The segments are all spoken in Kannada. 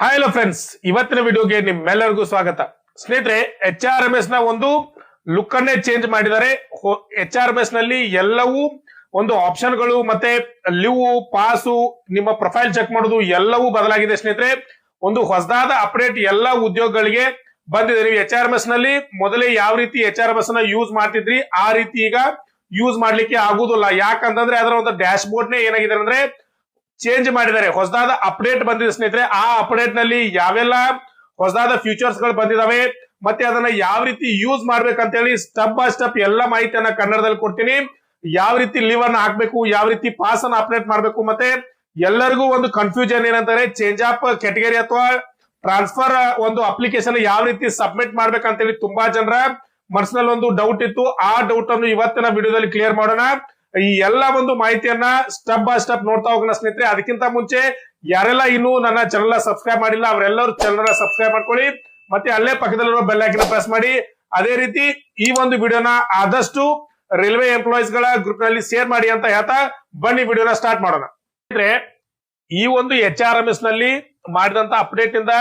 ಹಾಯ್ ಹಲೋ ಫ್ರೆಂಡ್ಸ್, ಇವತ್ತಿನ ವಿಡಿಯೋಗೆ ನಿಮ್ಮೆಲ್ಲರಿಗೂ ಸ್ವಾಗತ. ಸ್ನೇಹಿತರೆ, HRMS ನ ಒಂದು ಲುಕ್ ಅನ್ನೇ ಚೇಂಜ್ ಮಾಡಿದ್ದಾರೆ. HRMS ನಲ್ಲಿ ಎಲ್ಲವೂ ಒಂದು ಆಪ್ಷನ್ಗಳು ಮತ್ತೆ ಲೀವ್ ಪಾಸು ನಿಮ್ಮ ಪ್ರೊಫೈಲ್ ಚೆಕ್ ಮಾಡೋದು ಎಲ್ಲವೂ ಬದಲಾಗಿದೆ. ಸ್ನೇಹಿತರೆ, ಒಂದು ಹೊಸದಾದ ಅಪ್ಡೇಟ್ ಎಲ್ಲ ಉದ್ಯೋಗಗಳಿಗೆ ಬಂದಿದೆ. ನೀವು HRMS ನಲ್ಲಿ ಮೊದಲೇ ಯಾವ ರೀತಿ HRMS ನ ಯೂಸ್ ಮಾಡ್ತಿದ್ರಿ ಆ ರೀತಿ ಈಗ ಯೂಸ್ ಮಾಡ್ಲಿಕ್ಕೆ ಆಗುದಿಲ್ಲ. ಯಾಕಂತಂದ್ರೆ ಅದರ ಒಂದು ಡ್ಯಾಶ್ ಬೋರ್ಡ್ ನೇ ಏನಾಗಿದೆ ಅಂದ್ರೆ ಚೇಂಜ್ ಮಾಡಿದ್ದಾರೆ. ಹೊಸದಾದ ಅಪ್ಡೇಟ್ ಬಂದಿದೆ ಸ್ನೇಹಿತರೆ. ಆ ಅಪ್ಡೇಟ್ ನಲ್ಲಿ ಯಾವೆಲ್ಲ ಹೊಸದಾದ ಫ್ಯೂಚರ್ಸ್ ಗಳು ಬಂದಿದಾವೆ ಮತ್ತೆ ಅದನ್ನ ಯಾವ ರೀತಿ ಯೂಸ್ ಮಾಡ್ಬೇಕಂತ ಹೇಳಿ ಸ್ಟೆಪ್ ಬೈ ಸ್ಟೆಪ್ ಎಲ್ಲ ಮಾಹಿತಿಯನ್ನ ಕನ್ನಡದಲ್ಲಿ ಕೊಡ್ತೀನಿ. ಯಾವ ರೀತಿ ಲೀವ್ ಅನ್ನ ಹಾಕ್ಬೇಕು, ಯಾವ ರೀತಿ ಪಾಸ್ ಅನ್ನ ಅಪ್ಡೇಟ್ ಮಾಡ್ಬೇಕು, ಮತ್ತೆ ಎಲ್ಲರಿಗೂ ಒಂದು ಕನ್ಫ್ಯೂಷನ್ ಏನಂತಾರೆ ಚೇಂಜ್ ಆಫ್ ಕ್ಯಾಟಗರಿ ಅಥವಾ ಟ್ರಾನ್ಸ್ಫರ್ ಒಂದು ಅಪ್ಲಿಕೇಶನ್ ಯಾವ ರೀತಿ ಸಬ್ಮಿಟ್ ಮಾಡ್ಬೇಕಂತ ಹೇಳಿ ತುಂಬಾ ಜನರ ಮನಸ್ಸಿನಲ್ಲಿ ಒಂದು ಡೌಟ್ ಇತ್ತು. ಆ ಡೌಟ್ ಅನ್ನು ಇವತ್ತಿನ ವಿಡಿಯೋದಲ್ಲಿ ಕ್ಲಿಯರ್ ಮಾಡೋಣ. ಈ ಎಲ್ಲ ಒಂದು ಮಾಹಿತಿಯನ್ನ ಸ್ಟೆಪ್ ಬೈ ಸ್ಟೆಪ್ ನೋಡ್ತಾ ಹೋಗೋಣ ಸ್ನೇಹಿತರೆ. ಅದಕ್ಕಿಂತ ಮುಂಚೆ ಯಾರೆಲ್ಲ ಇನ್ನೂ ನನ್ನ ಚಾನೆಲ್ ಸಬ್ಸ್ಕ್ರೈಬ್ ಮಾಡಿಲ್ಲ ಅವರೆಲ್ಲರೂ ಚಾನೆಲ್ ಸಬ್ಸ್ಕ್ರೈಬ್ ಮಾಡ್ಕೊಳ್ಳಿ, ಮತ್ತೆ ಅಲ್ಲೇ ಪಕ್ಕದಲ್ಲಿರೋ ಬೆಲ್ ಐಕಾನ್ ಪ್ರೆಸ್ ಮಾಡಿ. ಅದೇ ರೀತಿ ಈ ಒಂದು ವಿಡಿಯೋನ ಆದಷ್ಟು ರೈಲ್ವೆ ಎಂಪ್ಲಾಯೀಸ್ ಗಳ ಗ್ರೂಪ್ ನಲ್ಲಿ ಶೇರ್ ಮಾಡಿ ಅಂತ ಹೇಳ್ತಾ ಬನ್ನಿ ವಿಡಿಯೋನ ಸ್ಟಾರ್ಟ್ ಮಾಡೋಣ. ಈ ಒಂದು HRMS ನಲ್ಲಿ ಮಾಡಿದಂತ ಅಪ್ಡೇಟ್ ಇಂದ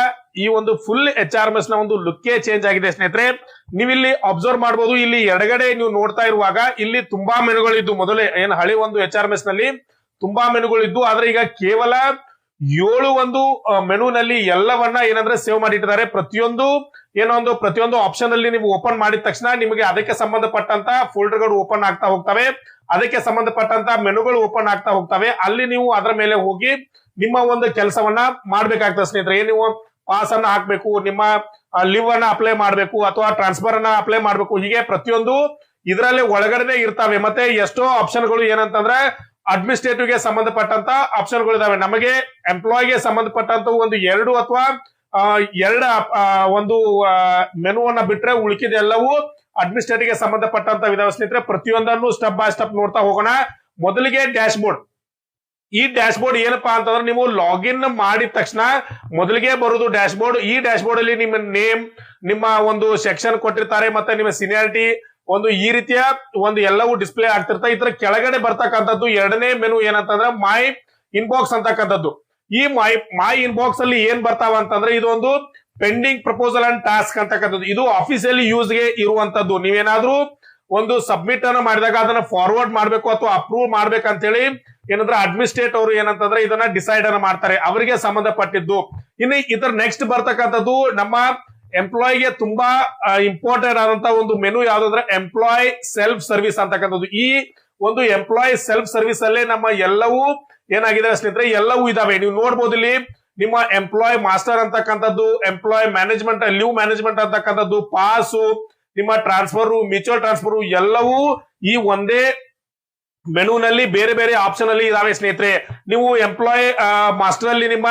ಈ ಒಂದು ಫುಲ್ HRMS ನ ಒಂದು ಲುಕ್ಕೇ ಚೇಂಜ್ ಆಗಿದೆ ಸ್ನೇಹಿತರೆ. ನೀವು ಇಲ್ಲಿ ಅಬ್ಸರ್ವ್ ಮಾಡಬಹುದು. ಇಲ್ಲಿ ಎಡಗಡೆ ನೀವು ನೋಡ್ತಾ ಇರುವಾಗ ಇಲ್ಲಿ ತುಂಬಾ ಮೆನುಗಳಿದ್ದು, ಮೊದಲೇ ಏನ್ ಹಳೆ ಒಂದು HRMS ನಲ್ಲಿ ತುಂಬಾ ಮೆನುಗಳಿದ್ದು, ಆದ್ರೆ ಈಗ ಕೇವಲ 7 ಒಂದು ಮೆನುನಲ್ಲಿ ಎಲ್ಲವನ್ನ ಏನಂದ್ರೆ ಸೇವ್ ಮಾಡಿಟ್ಟಿದ್ದಾರೆ. ಪ್ರತಿಯೊಂದು ಆಪ್ಷನ್ ಅಲ್ಲಿ ನೀವು ಓಪನ್ ಮಾಡಿದ ತಕ್ಷಣ ನಿಮಗೆ ಅದಕ್ಕೆ ಸಂಬಂಧಪಟ್ಟಂತ ಫೋಲ್ಡರ್ ಗಳು ಓಪನ್ ಆಗ್ತಾ ಹೋಗ್ತವೆ, ಅದಕ್ಕೆ ಸಂಬಂಧಪಟ್ಟಂತ ಮೆನುಗಳು ಓಪನ್ ಆಗ್ತಾ ಹೋಗ್ತವೆ. ಅಲ್ಲಿ ನೀವು ಅದರ ಮೇಲೆ ಹೋಗಿ ನಿಮ್ಮ ಒಂದು ಕೆಲಸವನ್ನ ಮಾಡ್ಬೇಕಾಗ್ತದೆ ಸ್ನೇಹಿತರೆ. ನೀವು ಪಾಸ್ ಅನ್ನ ಹಾಕ್ಬೇಕು, ನಿಮ್ಮ ಲೀವ್ ಅನ್ನ ಅಪ್ಲೈ ಮಾಡ್ಬೇಕು ಅಥವಾ ಟ್ರಾನ್ಸ್ಫರ್ ಅನ್ನ ಅಪ್ಲೈ ಮಾಡ್ಬೇಕು, ಹೀಗೆ ಪ್ರತಿಯೊಂದು ಇದರಲ್ಲಿ ಒಳಗಡೆ ಇರ್ತವೆ. ಮತ್ತೆ ಎಷ್ಟೋ ಆಪ್ಷನ್ಗಳು ಏನಂತಂದ್ರೆ ಅಡ್ಮಿನಿಸ್ಟ್ರೇಟಿವ್ ಗೆ ಸಂಬಂಧಪಟ್ಟಂತ ಆಪ್ಷನ್ಗಳು ಇದಾವೆ. ನಮಗೆ ಎಂಪ್ಲಾಯಿಗೆ ಸಂಬಂಧಪಟ್ಟಂತ ಒಂದು 2 ಅಥವಾ 2 ಒಂದು ಮೆನುವನ್ನ ಬಿಟ್ರೆ ಉಳಿಕಿದ ಎಲ್ಲವೂ ಅಡ್ಮಿನಿಸ್ಟ್ರೇಟಿವ್ ಗೆ ಸಂಬಂಧಪಟ್ಟಂತ ಇದಾವೆ ಸ್ನೇಹಿತರೆ. ಪ್ರತಿಯೊಂದನ್ನು ಸ್ಟೆಪ್ ಬೈ ಸ್ಟೆಪ್ ನೋಡ್ತಾ ಹೋಗೋಣ. ಮೊದಲಿಗೆ ಡ್ಯಾಶ್ ಬೋರ್ಡ್. ಈ ಡ್ಯಾಶ್ ಬೋರ್ಡ್ ಏನಪ್ಪಾ ಅಂತಂದ್ರೆ ನೀವು ಲಾಗಿನ್ ಮಾಡಿದ ತಕ್ಷಣ ಮೊದಲಿಗೆ ಬರುವುದು ಡ್ಯಾಶ್ ಬೋರ್ಡ್. ಈ ಡ್ಯಾಶ್ ಬೋರ್ಡ್ ಅಲ್ಲಿ ನಿಮ್ಮ ನೇಮ್, ನಿಮ್ಮ ಒಂದು ಸೆಕ್ಷನ್ ಕೊಟ್ಟಿರ್ತಾರೆ, ಮತ್ತೆ ನಿಮ್ಮ ಸೀನಿಯಾರಿಟಿ ಒಂದು ಈ ರೀತಿಯ ಒಂದು ಎಲ್ಲವೂ ಡಿಸ್ಪ್ಲೇ ಆಗ್ತಿರ್ತಾರೆ. ಇದರ ಕೆಳಗಡೆ ಬರ್ತಕ್ಕಂಥದ್ದು ಎರಡನೇ ಮೆನು ಏನಂತಂದ್ರೆ ಮೈ ಇನ್ಬಾಕ್ಸ್ ಅಂತಕ್ಕಂಥದ್ದು. ಈ ಮೈ ಇನ್ಬಾಕ್ಸ್ ಅಲ್ಲಿ ಏನ್ ಬರ್ತಾವ ಅಂತಂದ್ರೆ ಇದು ಒಂದು ಪೆಂಡಿಂಗ್ ಪ್ರಪೋಸಲ್ ಅಂಡ್ ಟಾಸ್ಕ್ ಅಂತಕ್ಕಂಥದ್ದು. ಇದು ಆಫೀಸಿಯಲಿ ಯೂಸ್ಗೆ ಇರುವಂತದ್ದು. ನೀವೇನಾದ್ರೂ ಒಂದು ಸಬ್ಮಿಟ್ ಅನ್ನ ಮಾಡಿದಾಗ ಅದನ್ನ ಫಾರ್ವರ್ಡ್ ಮಾಡ್ಬೇಕು ಅಥವಾ ಅಪ್ರೂವ್ ಮಾಡ್ಬೇಕಂತ ಹೇಳಿ ಏನಂದ್ರೆ ಅಡ್ಮಿನಿಸ್ಟ್ರೇಟ್ ಅವರು ಏನಂತಂದ್ರೆ ಇದನ್ನ ಡಿಸೈಡ್ ಅನ್ನ ಮಾಡ್ತಾರೆ, ಅವರಿಗೆ ಸಂಬಂಧಪಟ್ಟಿದ್ದು. ಇನ್ನು ಇದರ ನೆಕ್ಸ್ಟ್ ಬರ್ತಕ್ಕಂಥದ್ದು ನಮ್ಮ ಎಂಪ್ಲಾಯಿಗೆ ತುಂಬಾ ಇಂಪಾರ್ಟೆಂಟ್ ಆದಂತ ಒಂದು ಮೆನು ಯಾವ್ದಂದ್ರೆ ಎಂಪ್ಲಾಯ್ ಸೆಲ್ಫ್ ಸರ್ವಿಸ್ ಅಂತಕ್ಕಂಥದ್ದು. ಈ ಒಂದು ಎಂಪ್ಲಾಯ್ ಸೆಲ್ಫ್ ಸರ್ವಿಸ್ ಅಲ್ಲೇ ನಮ್ಮ ಎಲ್ಲವೂ ಏನಾಗಿದೆ ಸ್ನೇಹಿತರೆ, ಎಲ್ಲವೂ ಇದಾವೆ. ನೀವು ನೋಡ್ಬೋದು ಇಲ್ಲಿ ನಿಮ್ಮ ಎಂಪ್ಲಾಯ್ ಮಾಸ್ಟರ್ ಅಂತಕ್ಕಂಥದ್ದು, ಎಂಪ್ಲಾಯ್ ಮ್ಯಾನೇಜ್ಮೆಂಟ್, ಲೀವ್ ಮ್ಯಾನೇಜ್ಮೆಂಟ್ ಅಂತಕ್ಕಂಥದ್ದು, ಪಾಸು, ನಿಮ್ಮ ಟ್ರಾನ್ಸ್ಫರ್, ಮ್ಯೂಚುವಲ್ ಟ್ರಾನ್ಸ್ಫರ್ ಎಲ್ಲವೂ ಈ ಒಂದೇ ಮೆನುನಲ್ಲಿ ಬೇರೆ ಬೇರೆ ಆಪ್ಷನ್ ಅಲ್ಲಿ ಇದಾವೆ ಸ್ನೇಹಿತರೆ. ನೀವು ಎಂಪ್ಲಾಯ್ ಮಾಸ್ಟರ್ ಅಲ್ಲಿ ನಿಮ್ಮ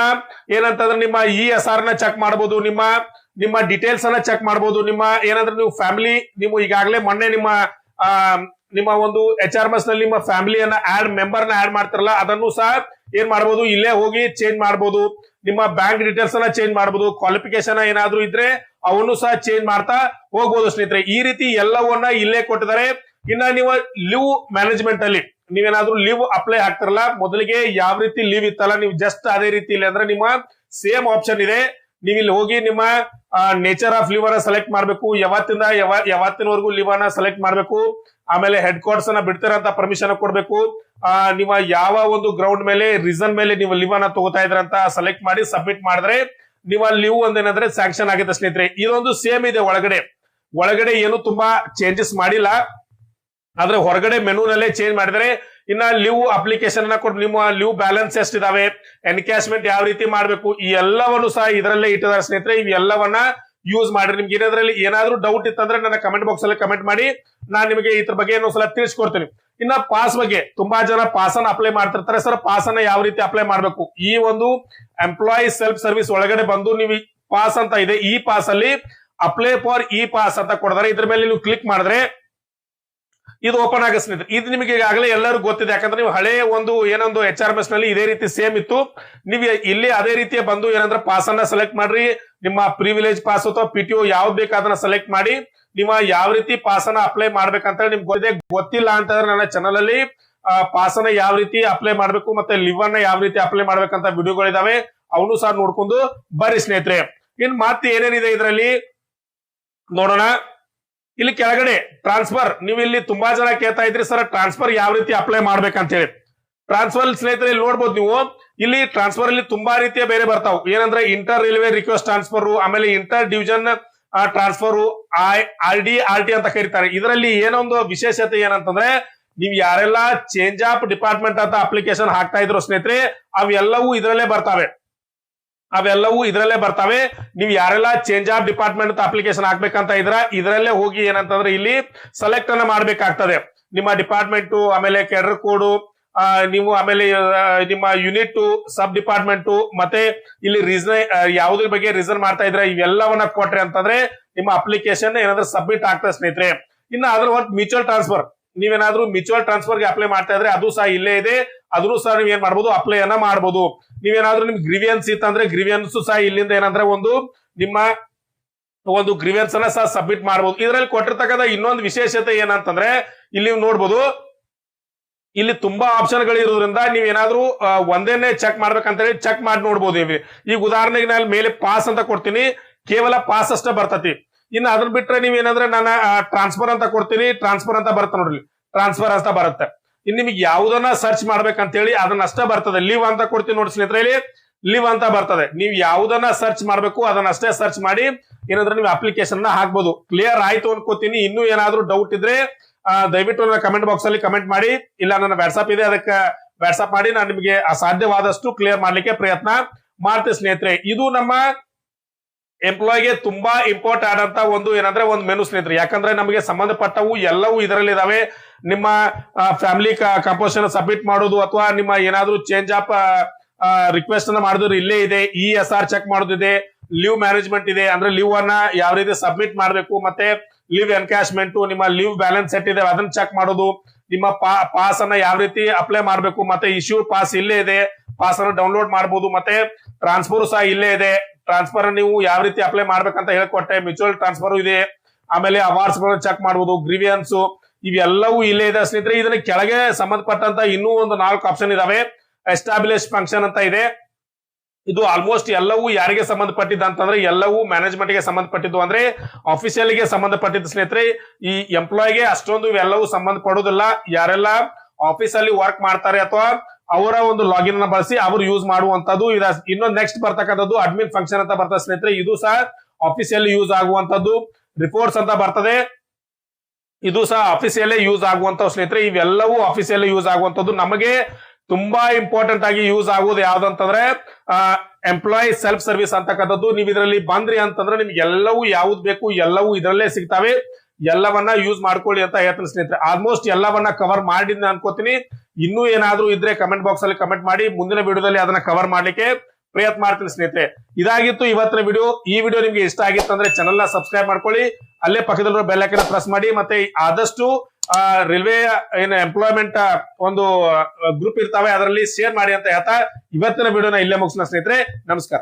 ಏನಂತಂದ್ರೆ ನಿಮ್ಮ ESR ನ ಚೆಕ್ ಮಾಡಬಹುದು, ನಿಮ್ಮ ಡೀಟೇಲ್ಸ್ ಅನ್ನ ಚೆಕ್ ಮಾಡಬಹುದು. ನಿಮ್ಮ ಏನಂದ್ರೆ ನೀವು ಫ್ಯಾಮಿಲಿ, ನೀವು ಈಗಾಗಲೇ ಮೊನ್ನೆ ನಿಮ್ಮ ಒಂದು HRMS ನಲ್ಲಿ ನಿಮ್ಮ ಫ್ಯಾಮಿಲಿಯನ್ನ ಮೆಂಬರ್ ನ ಆಡ್ ಮಾಡ್ತಾರಲ್ಲ, ಅದನ್ನು ಸಹ ಏನ್ ಮಾಡಬಹುದು, ಇಲ್ಲೇ ಹೋಗಿ ಚೇಂಜ್ ಮಾಡಬಹುದು. ನಿಮ್ಮ ಬ್ಯಾಂಕ್ ಡೀಟೇಲ್ಸ್ ಅನ್ನ ಚೇಂಜ್ ಮಾಡಬಹುದು, ಕ್ವಾಲಿಫಿಕೇಶನ್ ಏನಾದ್ರೂ ಇದ್ರೆ ಅವನ್ನು ಸಹ ಚೇಂಜ್ ಮಾಡ್ತಾ ಹೋಗ್ಬೋದು ಸ್ನೇಹಿತರೆ. ಈ ರೀತಿ ಎಲ್ಲವನ್ನ ಇಲ್ಲೇ ಕೊಟ್ಟಿದ್ದಾರೆ. ಇನ್ನ ನೀವು ಲೀವ್ ಮ್ಯಾನೇಜ್ಮೆಂಟ್ ಅಲ್ಲಿ ನೀವೇನಾದ್ರೂ ಲೀವ್ ಅಪ್ಲೈ ಆಗ್ತಾರಲ್ಲ, ಮೊದಲಿಗೆ ಯಾವ ರೀತಿ ಲೀವ್ ಇತ್ತಲ್ಲ, ನೀವು ಜಸ್ಟ್ ಅದೇ ರೀತಿ ಇಲ್ಲಿ ಅಂದ್ರೆ ನಿಮ್ಮ ಸೇಮ್ ಆಪ್ಷನ್ ಇದೆ. ನೀವು ಇಲ್ಲಿ ಹೋಗಿ ನಿಮ್ಮ ನೇಚರ್ ಆಫ್ ಲೀವ್ ಅನ್ನ ಸೆಲೆಕ್ಟ್ ಮಾಡ್ಬೇಕು, ಯಾವತ್ತಿನವರೆಗೂ ಲೀವ್ ಅನ್ನ ಸೆಲೆಕ್ಟ್ ಮಾಡ್ಬೇಕು. ಆಮೇಲೆ ಹೆಡ್ ಕ್ವಾರ್ಟರ್ಸ್ ಅನ್ನ ಬಿಡ್ತಾರಂತ ಪರ್ಮಿಷನ್ ಕೊಡ್ಬೇಕು. ನೀವು ಯಾವ ಒಂದು ಗ್ರೌಂಡ್ ಮೇಲೆ ರೀಸನ್ ಮೇಲೆ ನೀವು ಲೀವ್ ಅನ್ನ ತಗೋತಾ ಇದ್ರಂತ ಸೆಲೆಕ್ಟ್ ಮಾಡಿ ಸಬ್ಮಿಟ್ ಮಾಡಿದ್ರೆ ನೀವು ಲೀವ್ ಒಂದೇನಂದ್ರೆ ಸ್ಯಾಂಕ್ಷನ್ ಆಗುತ್ತೆ ಸ್ನೇಹಿತರೆ. ಇದೊಂದು ಸೇಮ್ ಇದೆ. ಒಳಗಡೆ ಏನು ತುಂಬಾ ಚೇಂಜಸ್ ಮಾಡಿಲ್ಲ, ಆದ್ರೆ ಹೊರಗಡೆ ಮೆನುನಲ್ಲೇ ಚೇಂಜ್ ಮಾಡಿದರೆ. ಇನ್ನ ಲೀವ್ ಅಪ್ಲಿಕೇಶನ್ ಅನ್ನ ಕೊಟ್ಟು ನಿಮ್ಮ ಲೀವ್ ಬ್ಯಾಲೆನ್ಸ್ ಎಷ್ಟಿದಾವೆ, ಎನ್ಕ್ಯಾಶ್ಮೆಂಟ್ ಯಾವ ರೀತಿ ಮಾಡ್ಬೇಕು, ಈ ಎಲ್ಲವನ್ನು ಸಹ ಇದರಲ್ಲೇ ಇಟ್ಟಿದ್ದಾರೆ ಸ್ನೇಹಿತರೆ. ಇವೆಲ್ಲವನ್ನ ಯೂಸ್ ಮಾಡ್ರಿ. ನಿಮ್ಗೆ ಏನಾದ್ರೂ ಡೌಟ್ ಇತ್ತಂದ್ರೆ ನನ್ನ ಕಮೆಂಟ್ ಬಾಕ್ಸ್ ಅಲ್ಲಿ ಕಮೆಂಟ್ ಮಾಡಿ, ನಾನು ನಿಮಗೆ ಇದ್ರ ಬಗ್ಗೆ ಇನ್ನೊಂದ್ಸಲ ತಿಳಿಸ್ಕೊಡ್ತೀನಿ. ಇನ್ನ ಪಾಸ್ ಬಗ್ಗೆ ತುಂಬಾ ಜನ ಪಾಸ್ ಅನ್ನ ಅಪ್ಲೈ ಮಾಡ್ತಿರ್ತಾರೆ. ಸರ್, ಪಾಸ್ ಅನ್ನ ಯಾವ ರೀತಿ ಅಪ್ಲೈ ಮಾಡ್ಬೇಕು? ಈ ಒಂದು ಎಂಪ್ಲಾಯಿ ಸೆಲ್ಫ್ ಸರ್ವಿಸ್ ಒಳಗಡೆ ಬಂದು ನೀವು ಪಾಸ್ ಅಂತ ಇದೆ, ಈ ಪಾಸ್ ಅಲ್ಲಿ ಅಪ್ಲೈ ಫಾರ್ ಇ ಪಾಸ್ ಅಂತ ಕೊಡ್ತಾರೆ. ಇದ್ರ ಮೇಲೆ ನೀವು ಕ್ಲಿಕ್ ಮಾಡಿದ್ರೆ ಇದು ಓಪನ್ ಆಗ ಸ್ನೇಹಿತರೆ. ಇದು ನಿಮಗೆ ಈಗಾಗಲೇ ಎಲ್ಲರೂ ಗೊತ್ತಿದೆ, ಯಾಕಂದ್ರೆ ನೀವು ಹಳೆ ಒಂದು ಏನೊಂದು HRMS ನಲ್ಲಿ ಇದೇ ರೀತಿ ಸೇಮ್ ಇತ್ತು. ನೀವು ಇಲ್ಲಿ ಅದೇ ರೀತಿಯ ಬಂದು ಏನಂದ್ರೆ ಪಾಸ್ ಅನ್ನ ಸೆಲೆಕ್ಟ್ ಮಾಡ್ರಿ. ನಿಮ್ಮ ಪ್ರಿವಿಲೇಜ್ ಪಾಸ್ ಅಥವಾ PTO ಯಾವ್ದು ಬೇಕು ಅದನ್ನ ಸೆಲೆಕ್ಟ್ ಮಾಡಿ ನೀವು ಯಾವ ರೀತಿ ಪಾಸ್ ಅನ್ನ ಅಪ್ಲೈ ಮಾಡ್ಬೇಕಂತ ನಿಮ್ಗೆ ಗೊತ್ತಿಲ್ಲ ಅಂತಂದ್ರೆ ನನ್ನ ಚಾನಲ್ ಅಲ್ಲಿ ಪಾಸ್ ಅನ್ನ ಯಾವ ರೀತಿ ಅಪ್ಲೈ ಮಾಡ್ಬೇಕು ಮತ್ತೆ ಲೀವ್ ಅನ್ನ ಯಾವ ರೀತಿ ಅಪ್ಲೈ ಮಾಡ್ಬೇಕಂತ ವಿಡಿಯೋಗಳಿದಾವೆ. ಅವನು ಸಹ ನೋಡ್ಕೊಂಡು ಬರ್ರಿ ಸ್ನೇಹಿತರೆ. ಇನ್ ಮತ್ತೆ ಏನೇನಿದೆ ಇದರಲ್ಲಿ ನೋಡೋಣ. ಇಲ್ಲಿ ಕೆಳಗಡೆ ಟ್ರಾನ್ಸ್ಫರ್, ನೀವು ಇಲ್ಲಿ ತುಂಬಾ ಜನ ಕೇಳ್ತಾ ಇದ್ರಿ ಸರ್ ಟ್ರಾನ್ಸ್ಫರ್ ಯಾವ ರೀತಿ ಅಪ್ಲೈ ಮಾಡ್ಬೇಕಂತ ಹೇಳಿ. ಟ್ರಾನ್ಸ್ಫರ್ ಸ್ನೇಹಿತರೆ ಇಲ್ಲಿ ನೋಡ್ಬೋದು ನೀವು, ಇಲ್ಲಿ ಟ್ರಾನ್ಸ್ಫರ್ ಅಲ್ಲಿ ತುಂಬಾ ರೀತಿಯ ಬೇರೆ ಬರ್ತಾವ್. ಏನಂದ್ರೆ ಇಂಟರ್ ರೈಲ್ವೆ ರಿಕ್ವೆಸ್ಟ್ ಟ್ರಾನ್ಸ್ಫರ್, ಆಮೇಲೆ ಇಂಟರ್ ಡಿವಿಷನ್ ಟ್ರಾನ್ಸ್ಫರ್, RT ಅಂತ ಕರೀತಾರೆ. ಇದರಲ್ಲಿ ಏನೊಂದು ವಿಶೇಷತೆ ಏನಂತಂದ್ರೆ, ನೀವು ಯಾರೆಲ್ಲ ಚೇಂಜ್ ಆಫ್ ಡಿಪಾರ್ಟ್ಮೆಂಟ್ ಅಂತ ಅಪ್ಲಿಕೇಶನ್ ಹಾಕ್ತಾ ಇದ್ರು ಸ್ನೇಹಿತರೆ, ಅವೆಲ್ಲವೂ ಇದರಲ್ಲೇ ಬರ್ತಾವೆ. ನೀವು ಯಾರೆಲ್ಲ ಚೇಂಜ್ ಆಫ್ ಡಿಪಾರ್ಟ್ಮೆಂಟ್ ಅಂತ ಅಪ್ಲಿಕೇಶನ್ ಹಾಕ್ಬೇಕಂತ ಇದ್ರ ಇದರಲ್ಲೇ ಹೋಗಿ ಏನಂತಂದ್ರೆ ಇಲ್ಲಿ ಸೆಲೆಕ್ಟ್ ಅನ್ನ ಮಾಡ್ಬೇಕಾಗ್ತದೆ. ನಿಮ್ಮ ಡಿಪಾರ್ಟ್ಮೆಂಟ್, ಆಮೇಲೆ ಕೆಡರ್ ಕೋಡ್, ನೀವು ಆಮೇಲೆ ನಿಮ್ಮ ಯೂನಿಟ್, ಸಬ್ ಡಿಪಾರ್ಟ್ಮೆಂಟ್, ಮತ್ತೆ ಇಲ್ಲಿ ರೀಸನ್ ಯಾವುದ್ರ ಬಗ್ಗೆ ರೀಸನ್ ಮಾಡ್ತಾ ಇದ್ರೆ ಇವೆಲ್ಲವನ್ನ ಕೊಟ್ರೆ ಅಂತಂದ್ರೆ ನಿಮ್ಮ ಅಪ್ಲಿಕೇಶನ್ ಏನಾದ್ರೂ ಸಬ್ಮಿಟ್ ಆಗ್ತದೆ ಸ್ನೇಹಿತರೆ. ಇನ್ನು ಅದ್ರ ಹೊರತು ಮ್ಯೂಚುವಲ್ ಟ್ರಾನ್ಸ್ಫರ್, ನೀವೇನಾದ್ರೂ ಮ್ಯೂಚುವಲ್ ಟ್ರಾನ್ಸ್ಫರ್ ಗೆ ಅಪ್ಲೈ ಮಾಡ್ತಾ ಇದ್ರೆ ಅದು ಸಹ ಇಲ್ಲೇ ಇದೆ, ಅದನ್ನು ಸಹ ನೀವ್ ಏನ್ ಮಾಡ್ಬೋದು ಅಪ್ಲೈ ಅನ್ನ ಮಾಡ್ಬೋದು. ನೀವೇನಾದ್ರೂ ನಿಮ್ ಗ್ರೀವಿಯನ್ಸ್ ಇತ್ತಂದ್ರೆ ಗ್ರೀವಿಯನ್ಸ್ ಸಹ ಇಲ್ಲಿಂದ ಏನಂದ್ರೆ ನಿಮ್ಮ ಒಂದು ಗ್ರೀವಿಯನ್ಸ್ ಅನ್ನ ಸಹ ಸಬ್ಮಿಟ್ ಮಾಡಬಹುದು. ಇದರಲ್ಲಿ ಕೊಟ್ಟಿರ್ತಕ್ಕಂಥ ಇನ್ನೊಂದು ವಿಶೇಷತೆ ಏನಂತಂದ್ರೆ, ಇಲ್ಲಿ ನೀವು ನೋಡ್ಬೋದು, ಇಲ್ಲಿ ತುಂಬಾ ಆಪ್ಷನ್ ಗಳು ಇರೋದ್ರಿಂದ ನೀವೇನಾದ್ರೂ ಒಂದೇನೆ ಚೆಕ್ ಮಾಡ್ಬೇಕಂತ ಹೇಳಿ ಚೆಕ್ ಮಾಡಿ ನೋಡ್ಬೋದು. ಈಗ ಉದಾಹರಣೆಗೆ ನಾನು ಮೇಲೆ ಪಾಸ್ ಅಂತ ಕೊಡ್ತೀನಿ, ಕೇವಲ ಪಾಸ್ ಅಷ್ಟೇ ಬರ್ತತಿ. ಇನ್ನು ಅದನ್ನ ಬಿಟ್ರೆ ನೀವೇನಂದ್ರೆ ನಾನು ಟ್ರಾನ್ಸ್ಫರ್ ಅಂತ ಕೊಡ್ತೀನಿ, ಟ್ರಾನ್ಸ್ಫರ್ ಅಂತ ಬರುತ್ತೆ ನೋಡ್ರಿ, ಟ್ರಾನ್ಸ್ಫರ್ ಅಂತ ಬರುತ್ತೆ. ಇನ್ನು ನಿಮಗೆ ಯಾವುದನ್ನ ಸರ್ಚ್ ಮಾಡ್ಬೇಕಂತ ಹೇಳಿ ಅದನ್ನ ಅಷ್ಟೇ ಬರ್ತದೆ. ಲೀವ್ ಅಂತ ಕೊಡ್ತೀನಿ ನೋಡಿ ಸ್ನೇಹಿತರೆ, ಇಲ್ಲಿ ಲೀವ್ ಅಂತ ಬರ್ತದೆ. ನೀವು ಯಾವುದನ್ನ ಸರ್ಚ್ ಮಾಡ್ಬೇಕು ಅದನ್ನ ಅಷ್ಟೇ ಸರ್ಚ್ ಮಾಡಿ ಏನಂದ್ರೆ ನೀವು ಅಪ್ಲಿಕೇಶನ್ ಹಾಕ್ಬೋದು. ಕ್ಲಿಯರ್ ಆಯ್ತು ಅನ್ಕೋತೀನಿ. ಇನ್ನೂ ಏನಾದ್ರೂ ಡೌಟ್ ಇದ್ರೆ ದಯವಿಟ್ಟು ನನ್ನ ಕಮೆಂಟ್ ಬಾಕ್ಸ್ ಅಲ್ಲಿ ಕಮೆಂಟ್ ಮಾಡಿ, ಇಲ್ಲ ನನ್ನ ವಾಟ್ಸ್ಆಪ್ ಇದೆ ಅದಕ್ಕೆ ವಾಟ್ಸ್ಆಪ್ ಮಾಡಿ ನಾನು ನಿಮಗೆ ಸಾಧ್ಯವಾದಷ್ಟು ಕ್ಲಿಯರ್ ಮಾಡ್ಲಿಕ್ಕೆ ಪ್ರಯತ್ನ ಮಾಡ್ತೇನೆ ಸ್ನೇಹಿತರೆ. ಇದು ನಮ್ಮ ಎಂಪ್ಲಾಯ್ಗೆ ತುಂಬಾ ಇಂಪಾರ್ಟೆಂಟ್ ಆದಂತ ಒಂದು ಏನಂದ್ರೆ ಒಂದು ಮೆನು ಸ್ನೇಹಿತರೆ. ಯಾಕಂದ್ರೆ ನಮಗೆ ಸಂಬಂಧಪಟ್ಟವು ಎಲ್ಲವೂ ಇದರಲ್ಲಿ ಇದಾವೆ. ನಿಮ್ಮ ಫ್ಯಾಮಿಲಿ ಕಂಪೋಸಿಷನ್ ಸಬ್ಮಿಟ್ ಮಾಡೋದು, ಅಥವಾ ನಿಮ್ಮ ಏನಾದ್ರೂ ಚೇಂಜ್ ಆಫ್ ರಿಕ್ವೆಸ್ಟ್ ಅನ್ನ ಮಾಡಿದ್ರೆ ಇಲ್ಲೇ ಇದೆ. ESR ಚೆಕ್ ಮಾಡೋದಿದೆ, ಲೀವ್ ಮ್ಯಾನೇಜ್ಮೆಂಟ್ ಇದೆ, ಅಂದ್ರೆ ಲೀವ್ ಅನ್ನ ಯಾವ ರೀತಿ ಸಬ್ಮಿಟ್ ಮಾಡಬೇಕು, ಮತ್ತೆ ಲೀವ್ ಎನ್ಕ್ಯಾಶ್ಮೆಂಟ್, ನಿಮ್ಮ ಲೀವ್ ಬ್ಯಾಲೆನ್ಸ್ ಸೆಟ್ ಇದೆ ಅದನ್ನ ಚೆಕ್ ಮಾಡೋದು, ನಿಮ್ಮ ಪಾಸ್ ಅನ್ನ ಯಾವ ರೀತಿ ಅಪ್ಲೈ ಮಾಡಬೇಕು, ಮತ್ತೆ ಇಶ್ಯೂಡ್ ಪಾಸ್ ಇಲ್ಲೇ ಇದೆ, ಪಾಸ್ ಅನ್ನು ಡೌನ್ಲೋಡ್ ಮಾಡಬಹುದು. ಮತ್ತೆ ಟ್ರಾನ್ಸ್ಫರ್ ಸಹ ಇಲ್ಲೇ ಇದೆ, ಟ್ರಾನ್ಸ್ಫರ್ ನೀವು ಯಾವ ರೀತಿ ಅಪ್ಲೈ ಮಾಡ್ಬೇಕಂತ ಹೇಳ್ಕೊಟ್ಟೆ. ಮ್ಯೂಚುವಲ್ ಟ್ರಾನ್ಸ್ಫರ್ ಇದೆ, ಆಮೇಲೆ ಅವಾರ್ಡ್ಸ್ ಚೆಕ್ ಮಾಡಬಹುದು, ಗ್ರೀವಿಯನ್ಸ್ ಇವೆಲ್ಲವೂ ಇಲ್ಲೇ ಇದೆ ಸ್ನೇಹಿತರೆ. ಇದನ್ನ ಕೆಳಗೆ ಸಂಬಂಧಪಟ್ಟಂತ ಇನ್ನೂ ಒಂದು 4 ಆಪ್ಷನ್ ಇದಾವೆ. ಎಸ್ಟಾಬ್ಲಿಷ್ ಫಂಕ್ಷನ್ ಅಂತ ಇದೆ. ಇದು ಆಲ್ಮೋಸ್ಟ್ ಎಲ್ಲವೂ ಯಾರಿಗೆ ಸಂಬಂಧಪಟ್ಟಿದ್ದು ಅಂತಂದ್ರೆ ಎಲ್ಲವೂ ಮ್ಯಾನೇಜ್ಮೆಂಟ್ ಗೆ ಸಂಬಂಧಪಟ್ಟಿದ್ದು, ಅಂದ್ರೆ ಆಫೀಸಿಯಲ್ ಗೆ ಸಂಬಂಧಪಟ್ಟಿದ್ದು ಸ್ನೇಹಿತರೆ. ಈ ಎಂಪ್ಲಾಯ್ಗೆ ಅಷ್ಟೊಂದು ಇವೆಲ್ಲವೂ ಸಂಬಂಧ ಪಡೋದಿಲ್ಲ. ಯಾರೆಲ್ಲ ಆಫೀಸ್ ಅಲ್ಲಿ ವರ್ಕ್ ಮಾಡ್ತಾರೆ ಅಥವಾ ಅವರ ಒಂದು ಲಾಗಿನ್ ಅನ್ನ ಬಳಸಿ ಅವರು ಯೂಸ್ ಮಾಡುವಂತದ್ದು. ಇನ್ನೊಂದು ನೆಕ್ಸ್ಟ್ ಬರ್ತಕ್ಕಂಥದ್ದು ಅಡ್ಮಿನ್ ಫಂಕ್ಷನ್ ಅಂತ ಬರ್ತದೆ ಸ್ನೇಹಿತರೆ. ಇದು ಸಹ ಆಫೀಸಿಯಲ್ಲಿ ಯೂಸ್ ಆಗುವಂತದ್ದು. ರಿಪೋರ್ಟ್ಸ್ ಅಂತ ಬರ್ತದೆ, ಇದು ಸಹ ಆಫೀಸಿಯಲ್ಲೇ ಯೂಸ್ ಆಗುವಂತ ಸ್ನೇಹಿತರೆ. ಇವೆಲ್ಲವೂ ಆಫೀಸಿಯಲ್ಲೇ ಯೂಸ್ ಆಗುವಂತದ್ದು. ನಮಗೆ ತುಂಬಾ ಇಂಪಾರ್ಟೆಂಟ್ ಆಗಿ ಯೂಸ್ ಆಗುವುದು ಯಾವ್ದಂತಂದ್ರೆ ಎಂಪ್ಲಾಯ್ ಸೆಲ್ಫ್ ಸರ್ವಿಸ್ ಅಂತಕ್ಕಂಥದ್ದು. ನೀವು ಇದರಲ್ಲಿ ಬಂದ್ರಿ ಅಂತಂದ್ರೆ ನಿಮ್ಗೆ ಎಲ್ಲವೂ ಯಾವ್ದು ಬೇಕು ಎಲ್ಲವೂ ಇದರಲ್ಲೇ ಸಿಗ್ತಾವೆ. ಎಲ್ಲವನ್ನ ಯೂಸ್ ಮಾಡ್ಕೊಳ್ಳಿ ಅಂತ ಹೇಳ್ತೀನಿ ಸ್ನೇಹಿತರೆ. ಆಲ್ಮೋಸ್ಟ್ ಎಲ್ಲವನ್ನ ಕವರ್ ಮಾಡಿದ್ನ ಅನ್ಕೋತೀನಿ. ಇನ್ನೂ ಏನಾದ್ರೂ ಇದ್ರೆ ಕಮೆಂಟ್ ಬಾಕ್ಸ್ ಅಲ್ಲಿ ಕಮೆಂಟ್ ಮಾಡಿ, ಮುಂದಿನ ವಿಡಿಯೋದಲ್ಲಿ ಅದನ್ನ ಕವರ್ ಮಾಡ್ಲಿಕ್ಕೆ ಪ್ರಯತ್ನ ಮಾಡ್ತೀನಿ ಸ್ನೇಹಿತರೆ. ಇದಾಗಿತ್ತು ಇವತ್ತಿನ ವಿಡಿಯೋ. ಈ ವಿಡಿಯೋ ನಿಮ್ಗೆ ಇಷ್ಟ ಆಗಿತ್ತು ಅಂದ್ರೆ ಚಾನೆಲ್ ನ ಸಬ್ಸ್ಕ್ರೈಬ್ ಮಾಡ್ಕೊಳ್ಳಿ, ಅಲ್ಲೇ ಪಕ್ಕದಲ್ಲಿರೋ ಬೆಲ್ ಐಕಾನ್ ಪ್ರೆಸ್ ಮಾಡಿ, ಮತ್ತೆ ಆದಷ್ಟು ರೈಲ್ವೆ ಏನು ಎಂಪ್ಲಾಯ್ಮೆಂಟ್ ಒಂದು ಗ್ರೂಪ್ ಇರ್ತಾವೆ ಅದರಲ್ಲಿ ಶೇರ್ ಮಾಡಿ ಅಂತ ಹೇಳ್ತಾ ಇವತ್ತಿನ ವಿಡಿಯೋನ ಇಲ್ಲೇ ಮುಗಿಸೋಣ ಸ್ನೇಹಿತರೆ. ನಮಸ್ಕಾರ.